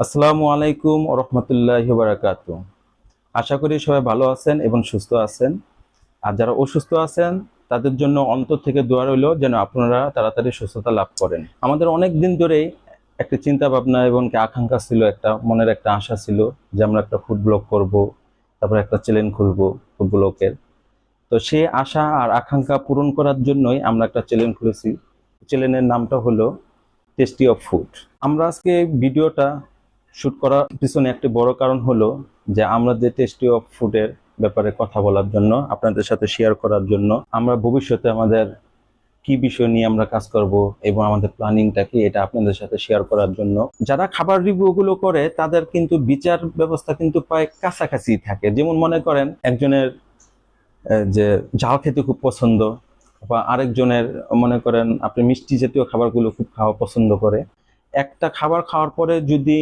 আসসালামু আলাইকুম ওয়া রাহমাতুল্লাহি ওয়া বারাকাতুহু। আশা করি সবাই ভালো আছেন এবং সুস্থ আছেন। আর যারা অসুস্থ আছেন তাদের জন্য অন্তর থেকে দোয়া রইল যেন আপনারা তাড়াতাড়ি সুস্থতা লাভ করেন। আমাদের অনেক দিন ধরেই একটা চিন্তা ভাবনা এবং আকাঙ্ক্ষা ছিল, একটা মনের একটা আশা ছিল যে আমরা একটা ফুড ব্লগ করব, তারপর একটা চ্যানেল খুলব ফুড ব্লগের। তো সেই আশা আর আকাঙ্ক্ষা পূরণ করার জন্যই আমরা একটা চ্যানেল খুলেছি। চ্যানেলের নামটা হলো টেস্টি অফ ফুড। আমরা আজকে ভিডিওটা শুট করার পিছনে একটি বড় কারণ হলো যে আমরা যে টেস্টি অফ ফুডের ব্যাপারে কথা বলার জন্য, আপনাদের সাথে শেয়ার করার জন্য, আমরা ভবিষ্যতে আমাদের কি বিষয় নিয়ে আমরা কাজ করব এবং আমাদের প্ল্যানিংটা কি এটা আপনাদের সাথে শেয়ার করার জন্য। যারা খাবার রিভিউ গুলো করে তাদের কিন্তু বিচার ব্যবস্থা কিন্তু প্রায় কাছাকাছি থাকে। যেমন মনে করেন একজনের যে ঝাল খেতে খুব পছন্দ, বা আরেকজনের মনে করেন আপনি মিষ্টি জাতীয় খাবারগুলো খুব খাওয়া পছন্দ করে। একটা খাবার খাওয়ার পরে যদি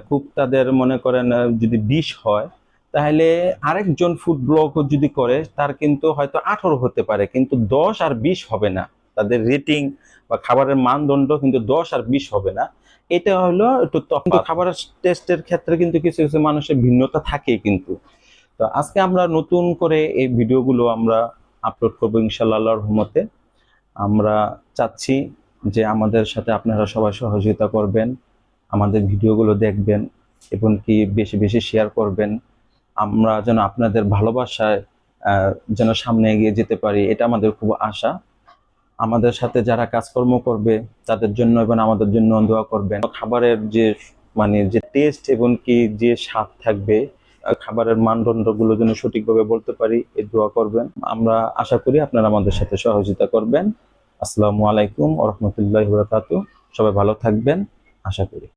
খুব তাদের মনে করেন যদি 20 হয়, তাহলে আরেকজন ফুড ব্লগ যদি করে তার কিন্তু হয়তো 18 হতে পারে, কিন্তু 10 আর 20 হবে না। তাদের রেটিং বা খাবারের মানদণ্ড কিন্তু 10 আর 20 হবে না। এটা হলো একটু তফাৎ। খাবারের টেস্টের ক্ষেত্রে কিন্তু কিছু কিছু মানুষের ভিন্নতা থাকে কিন্তু। তো আজকে আমরা নতুন করে এই ভিডিওগুলো আমরা আপলোড করবো ইনশাআল্লাহ আল্লাহর রহমতে। আমরা চাচ্ছি যে আমাদের সাথে আপনারা সবাই সহযোগিতা করবেন, আমাদের ভিডিওগুলো দেখবেন এবং কি বেশি বেশি শেয়ার করবেন। আমরা যেন আপনাদের ভালোবাসায় যেন সামনে এগিয়ে যেতে পারি, এটা আমাদের খুব আশা। আমাদের সাথে যারা কাজকর্ম করবে তাদের জন্য এবং আমাদের জন্য দোয়া করবেন। খাবারের যে যে টেস্ট এবং কি যে স্বাদ থাকবে, খাবারের মানদণ্ডগুলো যেন সঠিকভাবে বলতে পারি, এই দোয়া করবেন। আমরা আশা করি আপনারা আমাদের সাথে সহযোগিতা করবেন। আসসালামু আলাইকুম ওয়া রাহমাতুল্লাহি ওয়া বারাকাতুহু। সবাই ভালো থাকবেন আশা করি।